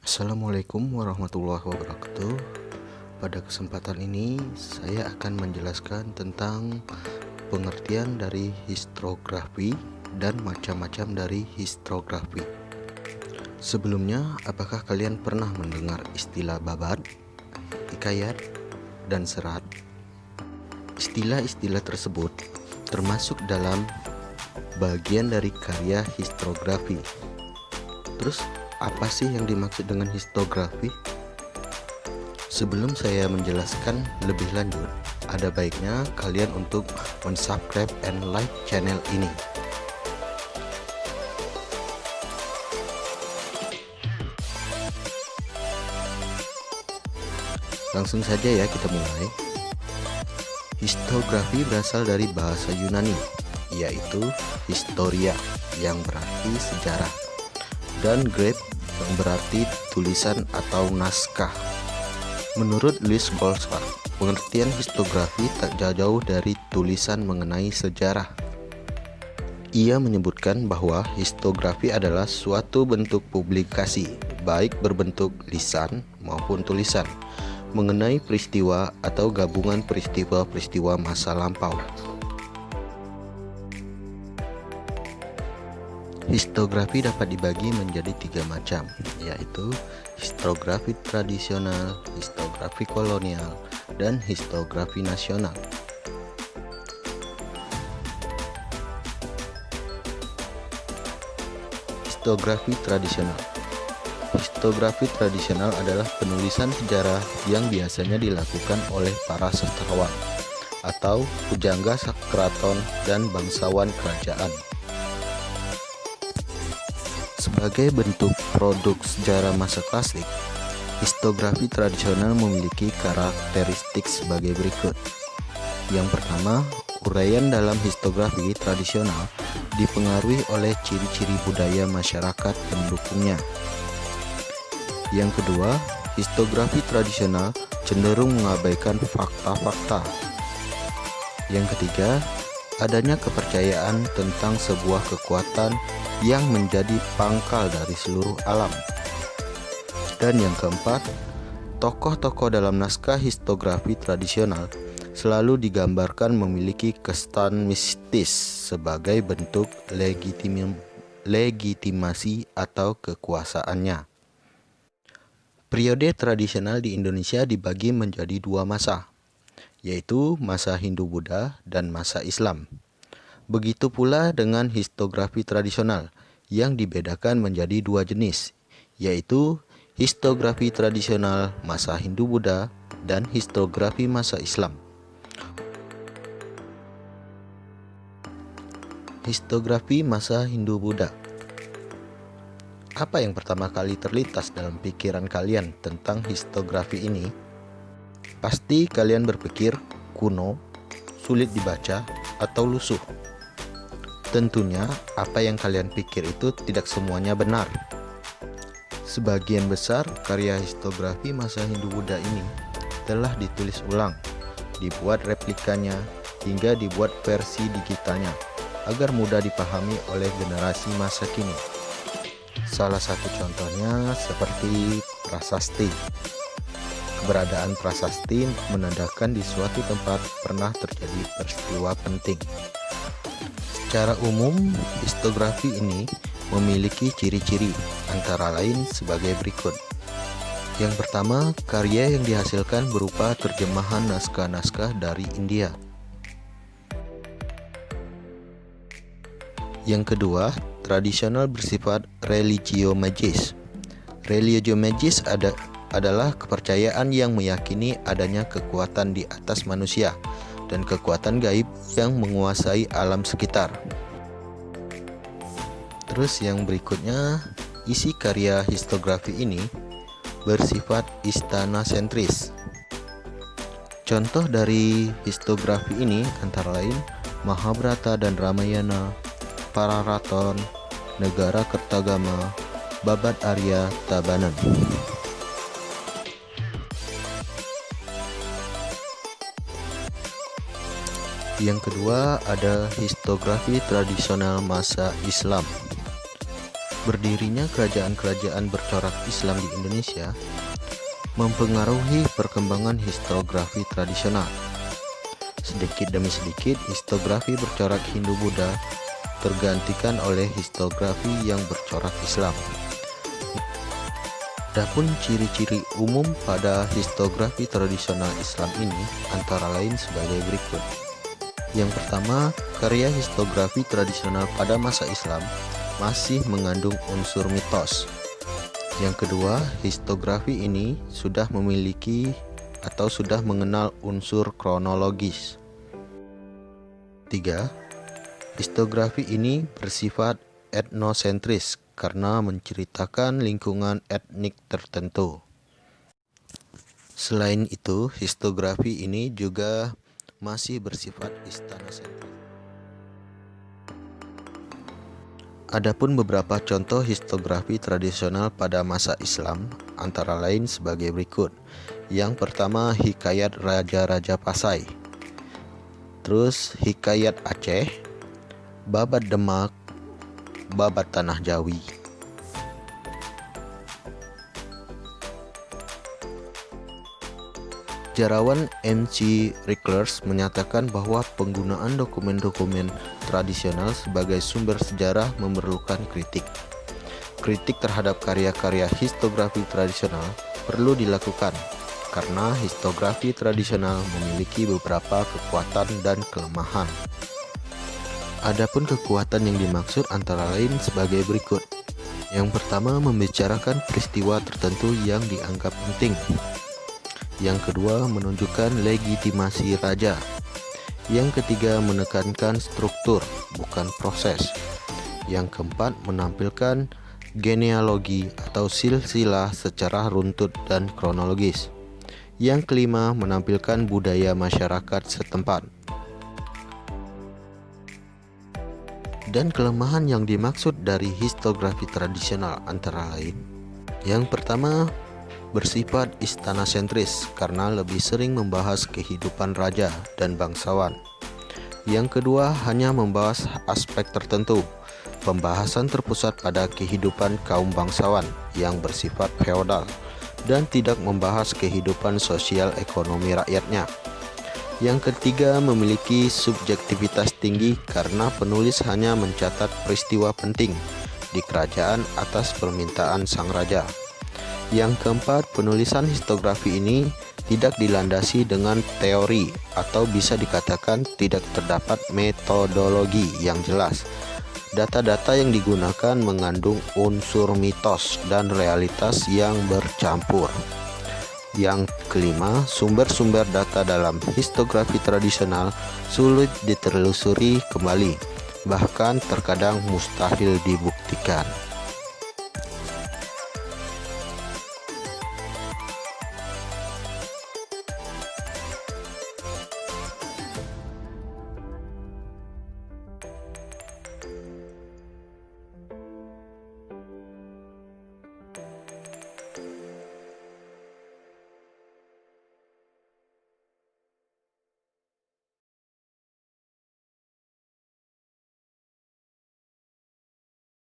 Assalamualaikum warahmatullahi wabarakatuh. Pada kesempatan ini saya akan menjelaskan tentang pengertian dari historiografi dan macam-macam dari historiografi. Sebelumnya, apakah kalian pernah mendengar istilah babat, hikayat, dan serat? Istilah-istilah tersebut termasuk dalam bagian dari karya historiografi. Terus apa sih yang dimaksud dengan historiografi? Sebelum saya menjelaskan lebih lanjut, ada baiknya kalian untuk mensubscribe and like channel ini. Langsung saja ya, kita mulai. Historiografi berasal dari bahasa Yunani, yaitu historia yang berarti sejarah, dan graph yang berarti tulisan atau naskah. Menurut Louis Goldschlag, pengertian historiografi tak jauh dari tulisan mengenai sejarah. Ia menyebutkan bahwa historiografi adalah suatu bentuk publikasi, baik berbentuk lisan maupun tulisan, mengenai peristiwa atau gabungan peristiwa-peristiwa masa lampau. Historiografi dapat dibagi menjadi 3 macam, yaitu historiografi tradisional, historiografi kolonial, dan historiografi nasional. Historiografi tradisional. Historiografi tradisional adalah penulisan sejarah yang biasanya dilakukan oleh para sastrawan atau pujangga keraton dan bangsawan kerajaan. Sebagai bentuk produk sejarah masa klasik, historiografi tradisional memiliki karakteristik sebagai berikut. Yang pertama, uraian dalam historiografi tradisional dipengaruhi oleh ciri-ciri budaya masyarakat pendukungnya. Yang kedua, historiografi tradisional cenderung mengabaikan fakta-fakta. Yang ketiga, adanya kepercayaan tentang sebuah kekuatan yang menjadi pangkal dari seluruh alam. Dan yang keempat, tokoh-tokoh dalam naskah historiografi tradisional selalu digambarkan memiliki kesan mistis sebagai bentuk legitimasi atau kekuasaannya. Periode tradisional di Indonesia dibagi menjadi 2 masa, yaitu masa Hindu-Buddha dan masa Islam. Begitu pula dengan historiografi tradisional yang dibedakan menjadi 2 jenis, yaitu historiografi tradisional masa Hindu-Buddha dan historiografi masa Islam. Historiografi masa Hindu-Buddha. Apa yang pertama kali terlintas dalam pikiran kalian tentang historiografi ini? Pasti kalian berpikir kuno, sulit dibaca, atau lusuh. Tentunya apa yang kalian pikir itu tidak semuanya benar. Sebagian besar karya historiografi masa Hindu-Buddha ini telah ditulis ulang, dibuat replikanya, hingga dibuat versi digitalnya agar mudah dipahami oleh generasi masa kini. Salah satu contohnya seperti prasasti. Keberadaan prasasti menandakan di suatu tempat pernah terjadi peristiwa penting. Secara umum, historiografi ini memiliki ciri-ciri antara lain sebagai berikut. Yang pertama, karya yang dihasilkan berupa terjemahan naskah-naskah dari India. Yang kedua, tradisional bersifat religio-magis. Religio-magis adalah kepercayaan yang meyakini adanya kekuatan di atas manusia dan kekuatan gaib yang menguasai alam sekitar. Terus yang berikutnya, isi karya historiografi ini bersifat istana sentris. Contoh dari historiografi ini antara lain Mahabharata dan Ramayana, Pararaton, Negara Kertagama, Babad Arya Tabanan. Yang kedua ada historiografi tradisional masa Islam. Berdirinya kerajaan-kerajaan berkembang bercorak Islam di Indonesia mempengaruhi perkembangan historiografi tradisional. Sedikit demi sedikit, historiografi bercorak Hindu-Buddha tergantikan oleh historiografi yang bercorak Islam. Adapun ciri-ciri umum pada historiografi tradisional Islam ini antara lain sebagai berikut. Yang pertama, karya historiografi tradisional pada masa Islam masih mengandung unsur mitos. Yang kedua, historiografi ini sudah memiliki atau sudah mengenal unsur kronologis. 3. Historiografi ini bersifat etnosentris karena menceritakan lingkungan etnik tertentu. Selain itu, historiografi ini juga masih bersifat istanasentris. Adapun beberapa contoh historiografi tradisional pada masa Islam antara lain sebagai berikut. Yang pertama, Hikayat Raja-Raja Pasai. Terus Hikayat Aceh, Babat Demak, Babat Tanah Jawi. Sejarawan M.C. Ricklers menyatakan bahwa penggunaan dokumen-dokumen tradisional sebagai sumber sejarah memerlukan kritik. Kritik terhadap karya-karya historiografi tradisional perlu dilakukan karena historiografi tradisional memiliki beberapa kekuatan dan kelemahan. Adapun kekuatan yang dimaksud antara lain sebagai berikut. Yang pertama, membicarakan peristiwa tertentu yang dianggap penting. Yang kedua, menunjukkan legitimasi raja. Yang ketiga, menekankan struktur, bukan proses. Yang keempat, menampilkan genealogi atau silsilah secara runtut dan kronologis. Yang kelima, menampilkan budaya masyarakat setempat. Dan kelemahan yang dimaksud dari historiografi tradisional antara lain. Yang pertama, bersifat istanasentris karena lebih sering membahas kehidupan raja dan bangsawan. Yang kedua, hanya membahas aspek tertentu. Pembahasan terpusat pada kehidupan kaum bangsawan yang bersifat feodal dan tidak membahas kehidupan sosial ekonomi rakyatnya. Yang ketiga, memiliki subjektivitas tinggi karena penulis hanya mencatat peristiwa penting di kerajaan atas permintaan sang raja. Yang keempat, penulisan historiografi ini tidak dilandasi dengan teori atau bisa dikatakan tidak terdapat metodologi yang jelas. Data-data yang digunakan mengandung unsur mitos dan realitas yang bercampur. Yang kelima, sumber-sumber data dalam historiografi tradisional sulit ditelusuri kembali, bahkan terkadang mustahil dibuktikan.